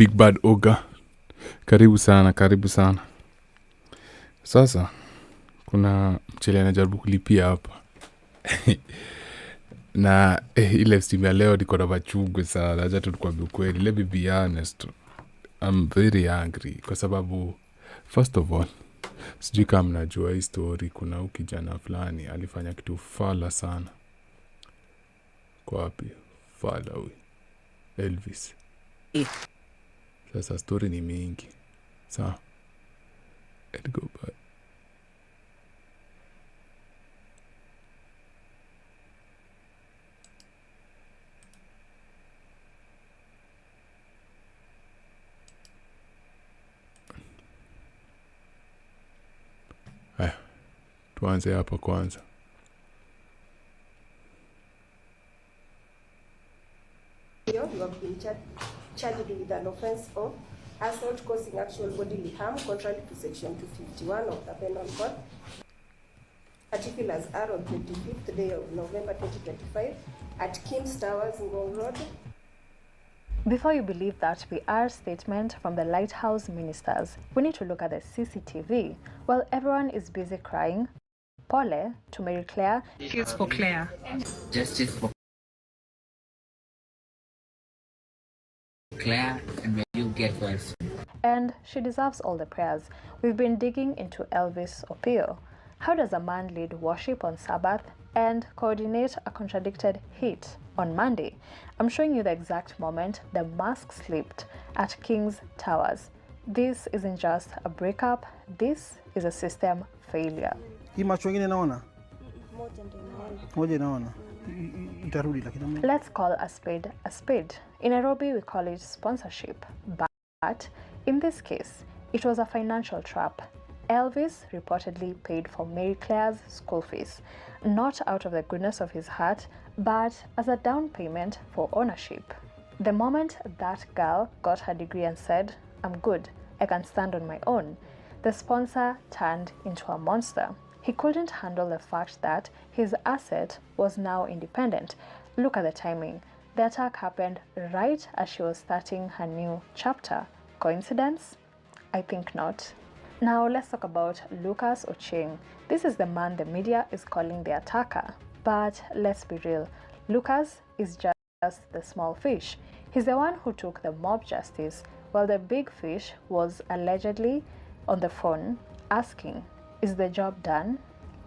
Big Bad Oga. Karibu sana. Sasa, kuna mchele anajaribu kulipia hapa. Na ile steam ya leo niko na machungu sana. Acha tu nikwambie ukweli. Let me be honest. I'm very angry. Kwa sababu, first of all, sijui kama mnajua hii story. Kuna huyu kijana fulani alifanya kitu fala sana. Kwa wapi? Fala huyu. Elvis. Sasa story ni mingi. Sawa. Let's go back. Tuanze hapa kwanza. You have been charged with an offense of assault causing actual bodily harm contrary to section 251 of the Penal Code. Particulars are on 25th day of November 2025 at King's Towers, Ngong Road. Before you believe that PR statement from the Lighthouse ministers, we need to look at the CCTV. While everyone is busy crying, Pole to Mary Claire. Justice for Claire. Justice for Claire, and when you get worse. And she deserves all the prayers. We've been digging into Elvis Opio. How does a man lead worship on Sabbath and coordinate a contradicted hit on Monday? I'm showing you the exact moment the mask slipped at King's Towers. This isn't just a breakup, this is a system failure. Hii macho wengine naona? Moja inaona. Itarudi lakini. Let's call a spade a spade. In Nairobi we call it sponsorship, but in this case it was a financial trap. Elvis reportedly paid for Mary Claire's school fees, not out of the goodness of his heart, but as a down payment for ownership. The moment that girl got her degree and said, "I'm good, I can stand on my own," the sponsor turned into a monster. He couldn't handle the fact that his asset was now independent. Look at the timing. The attack happened right as she was starting her new chapter. Coincidence? I think not. Now let's talk about Lucas Ochieng. This is the man the media is calling the attacker. But let's be real, Lucas is just the small fish. He's the one who took the mob justice, while the big fish was allegedly on the phone asking, "Is the job done?"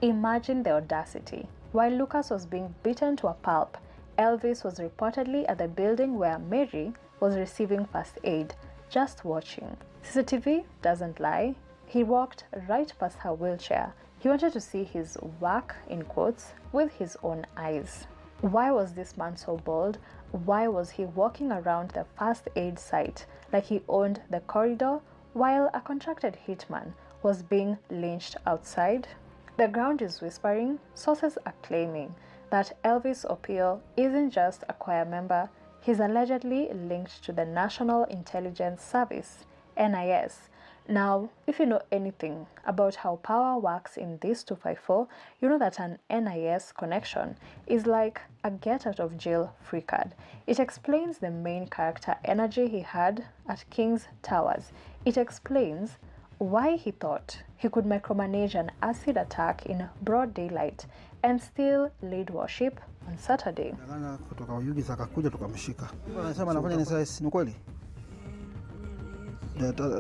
Imagine the audacity. While Lucas was being beaten to a pulp, Elvis was reportedly at the building where Mary was receiving first aid, just watching. CCTV doesn't lie. He walked right past her wheelchair. He wanted to see his work, in quotes, with his own eyes. Why was this man so bold? Why was he walking around the first aid site like he owned the corridor while a contracted hitman was being lynched outside? The ground is whispering. Sources are claiming that Elvis Opio isn't just a choir member. He's allegedly linked to the National Intelligence Service, NIS. Now, if you know anything about how power works in this 254, you know that an NIS connection is like a get out of jail free card. It explains the main character energy he had at King's Towers. It explains why he thought he could micromanage an acid attack in broad daylight and still lead worship on Saturday. Kutoka Uyugi akakuja tukamshika. Anasema anafanya NSS, ni kweli?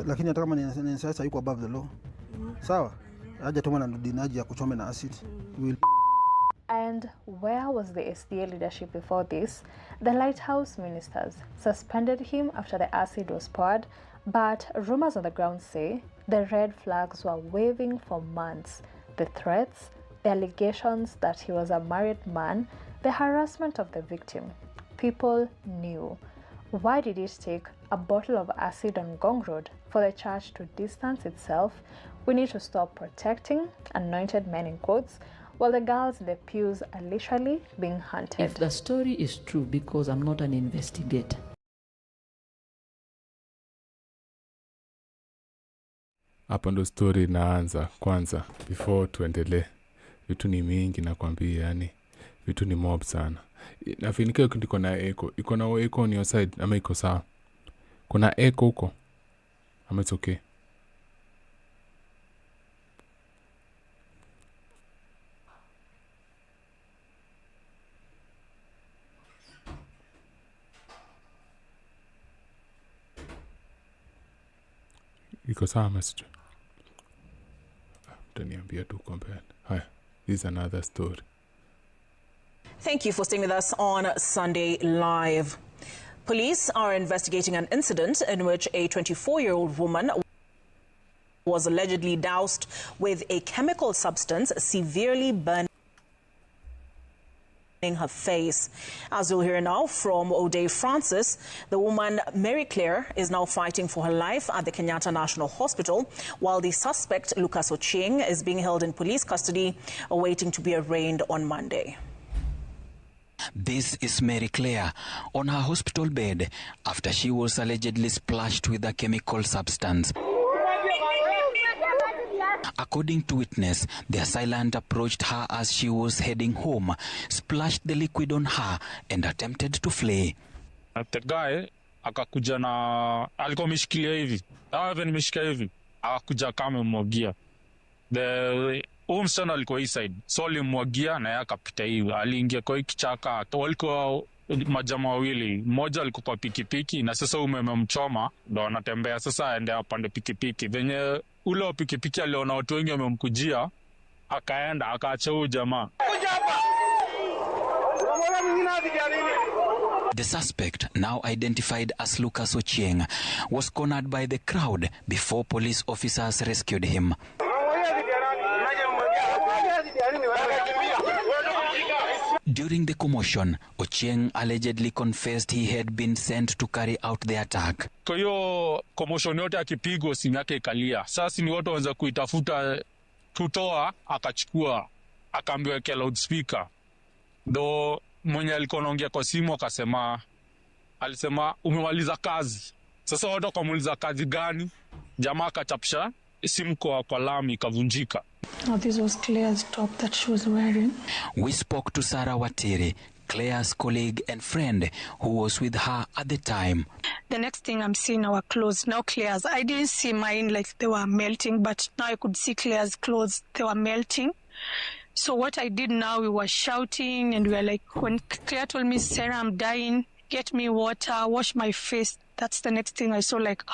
Lakini hata kama ni NSS hayuko above the law. Sawa? Haja tuma na dinaji ya kuchome na acid. And where was the SDA leadership before this? The Lighthouse ministers suspended him after the acid was poured, but rumors on the ground say the red flags were waving for months. The threats, the allegations that he was a married man, the harassment of the victim. People knew. Why did it take a bottle of acid on Ngong Road for the church to distance itself? We need to stop protecting anointed men in quotes while the girls in the pews are literally being hunted. If the story is true, because I'm not an investigator. Hapa ndo story inaanza kwanza before tuendelee. Vitu ni mingi nakwambia, yani vitu ni mob sana. Nafinika iko na echo. Iko na echo on your side ama iko sawa? Kuna echo huko. It's okay. Iko sawa message. Taniambia tu compare. Hi. This is another story. Thank you for staying with us on Sunday Live. Police are investigating an incident in which a 24-year-old woman was allegedly doused with a chemical substance, severely burning her face. As you'll hear now from O'Day Francis, the woman, Mary Claire, is now fighting for her life at the Kenyatta National Hospital, while the suspect, Lucas Ochieng, is being held in police custody, awaiting to be arraigned on Monday. This is Mary Claire on her hospital bed after she was allegedly splashed with a chemical substance. According to witness, the assailant approached her as she was heading home, splashed the liquid on her and attempted to flee. The guy akakuja na alikuwa ameshikilia hivi. Hawa nimeshikia hivi. Akakuja kama amemwagia. Msichana alikuwa hii side. So alimwagia na yeye akapita hivi. Aliingia kwa kichaka. Walikuwa majamaa wawili. Mmoja alikuwa kwa pikipiki na sasa umemchoma ndo anatembea sasa aende apande pikipiki. Venye ule wa pikipiki aliona watu wengi wamemkujia, akaenda akaacha huyo jamaa. The suspect, now identified as Lucas Ochieng, was cornered by the crowd before police officers rescued him. During the commotion, Ochieng allegedly confessed he had been sent to carry out the attack. Kwa hiyo commotion yote akipigwa simu yake ikalia. Sasa ni watu waanza kuitafuta tutoa, akachukua, akaambiwa kwa loudspeaker. Ndo mwenye alikuwa anaongea kwa simu alisema umemaliza kazi. Sasa watu wakamuuliza kazi gani? Jamaa akachapisha simu kwa lami ikavunjika. Now this was Claire's top that she was wearing. We spoke to Sarah Watiri, Claire's colleague and friend who was with her at the time. The next thing I'm seeing our clothes. Now Claire's, I didn't see mine like they were melting, but now I could see Claire's clothes, they were melting. So what I did now, we were shouting and we were like, when Claire told me, Sarah, I'm dying, get me water, wash my face. That's the next thing I saw, like,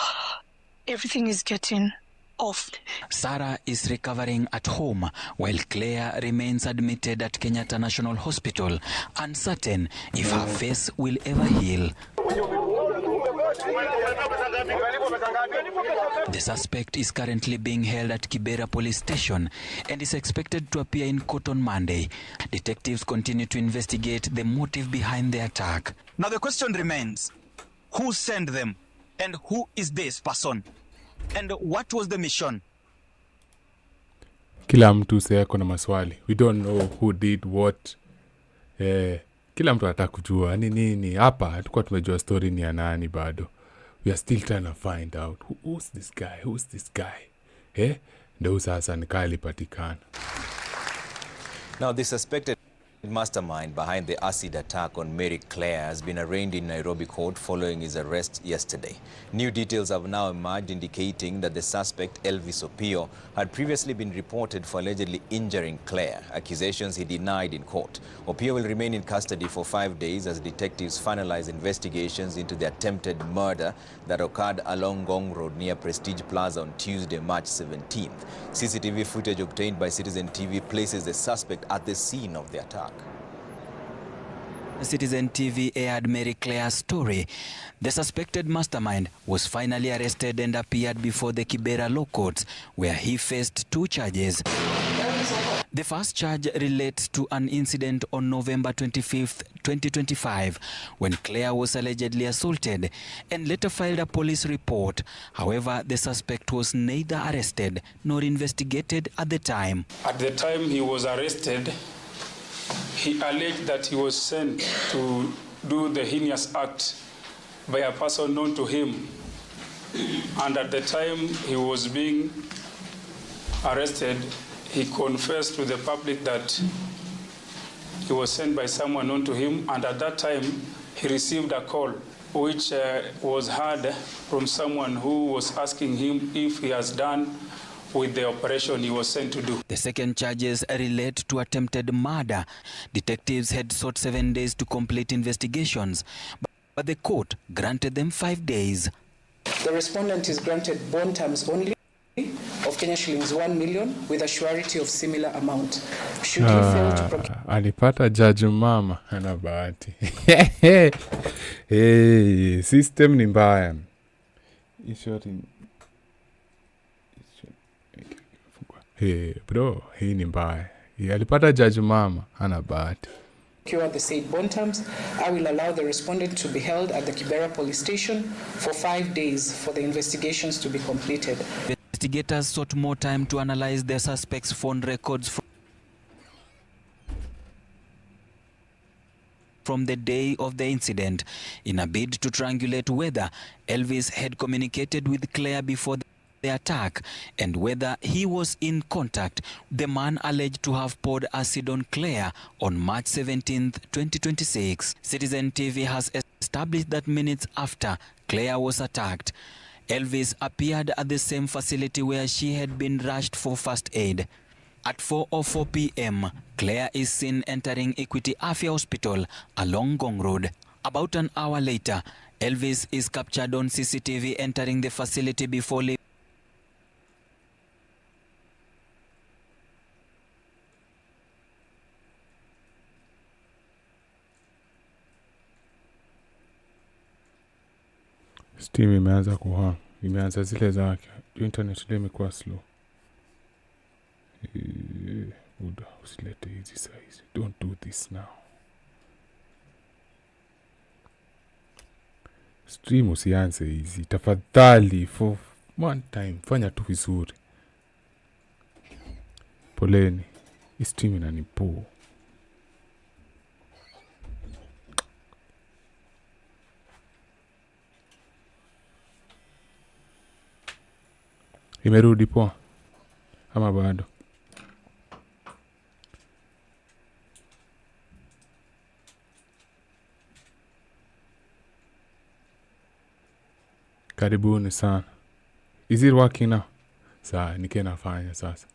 everything is getting off. Sarah is recovering at home while Claire remains admitted at Kenyatta National Hospital, uncertain if her face will ever heal. The suspect is currently being held at Kibera Police Station and is expected to appear in court on Monday. Detectives continue to investigate the motive behind the attack. Now the question remains, who sent them and who is this person? And what was the mission? Kila mtu seko na maswali. We don't know who did what. Kila mtu anataka kujua nini hapa. Hatukuwa tumejua story ni ya nani bado. We are still trying to find out who's this guy. Ndio sasa nikalipatikana. Now the suspected mastermind behind the acid attack on Mary Claire has been arraigned in Nairobi court following his arrest yesterday. New details have now emerged indicating that the suspect, Elvis Opio, had previously been reported for allegedly injuring Claire, accusations he denied in court. Opio will remain in custody for 5 days as detectives finalize investigations into the attempted murder that occurred along Ngong Road near Prestige Plaza on Tuesday, March 17th. CCTV footage obtained by Citizen TV places the suspect at the scene of the attack. Citizen TV aired Mary Claire's story. The suspected mastermind was finally arrested and appeared before the Kibera Law Courts, where he faced 2 charges. The first charge relates to an incident on November 25th, 2025, when Claire was allegedly assaulted and later filed a police report. However, the suspect was neither arrested nor investigated at the time. At the time he was arrested, he alleged that he was sent to do the heinous act by a person known to him. And at the time he was being arrested, he confessed to the public that he was sent by someone known to him, and at that time he received a call which was heard from someone who was asking him if he has done with the operation he was sent to do. The second charges relate to attempted murder. Detectives had sought 7 days to complete investigations, but the court granted them 5 days. The respondent is granted bond terms only of Kenya shillings 1 million with a surety of similar amount. Should he fail to procure... Alipata judge mama ana bahati. Hey, system ni mbaya. Hey, bro, hii ni mbaya. Alipata judge mama ana bahati. The said bond terms, I will allow the respondent to be held at the Kibera police station for 5 days for the investigations to be completed. Investigators sought more time to analyze the suspect's phone records from the day of the incident in a bid to triangulate whether Elvis had communicated with Claire before the attack and whether he was in contact. The man alleged to have poured acid on Claire on March 17th, 2026. Citizen TV has established that minutes after Claire was attacked, Elvis appeared at the same facility where she had been rushed for first aid. At 4:04 p.m., Claire is seen entering Equity Afya Hospital along Gong Road. About an hour later, Elvis is captured on CCTV entering the facility before leaving. Steam imeanza kuhang. Imeanza zile zake. Internet leo imekuwa slow. Uda, usilete hizi size. Don't do this now. Stream usianze hizi. Tafadhali for one time. Fanya tu vizuri. Poleni. Hii stream inanipo. Imerudi poa ama bado? Karibuni sana. Is it working now? Sawa, nike nafanya sasa.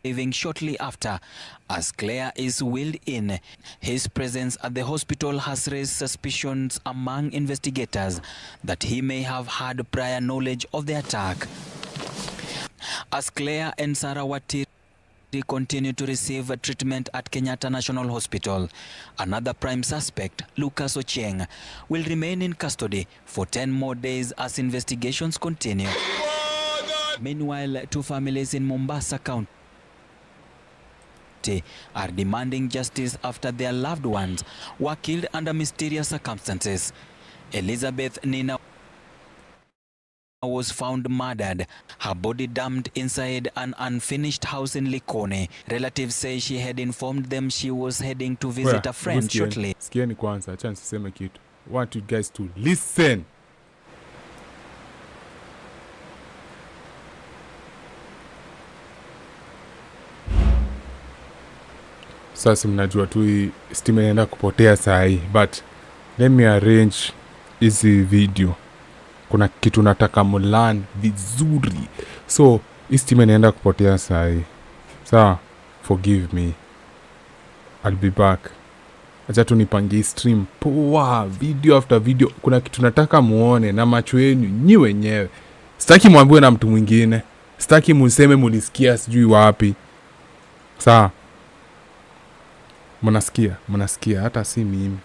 Leaving shortly after, as Claire is wheeled in. His presence at the hospital has raised suspicions among investigators that he may have had prior knowledge of the attack. As Claire and Sarah Watiri continue to receive treatment at Kenyatta National Hospital, another prime suspect, Lucas Ochieng, will remain in custody for 10 more days as investigations continue. Meanwhile, two families in Mombasa County are demanding justice after their loved ones were killed under mysterious circumstances. Elizabeth Nina was found murdered, her body dumped inside an unfinished house in Likoni. Relatives say she had informed them she was heading to visit a friend shortly. Sikieni kwanza, acha niseme kitu. I want you guys to listen. Sasa mnajua tu hii stima inaenda kupotea saa hii, but let me arrange hizi video. Kuna kitu nataka mulan vizuri. So, hii stima inaenda kupotea saa hii. Sawa, forgive me. I'll be back. Acha tu nipangie stream poa, video after video. Kuna kitu nataka muone na macho yenu nyi wenyewe. Sitaki muambiwe na mtu mwingine. Sitaki museme mulisikia sijui wapi. Sawa. Mnasikia hata si mimi.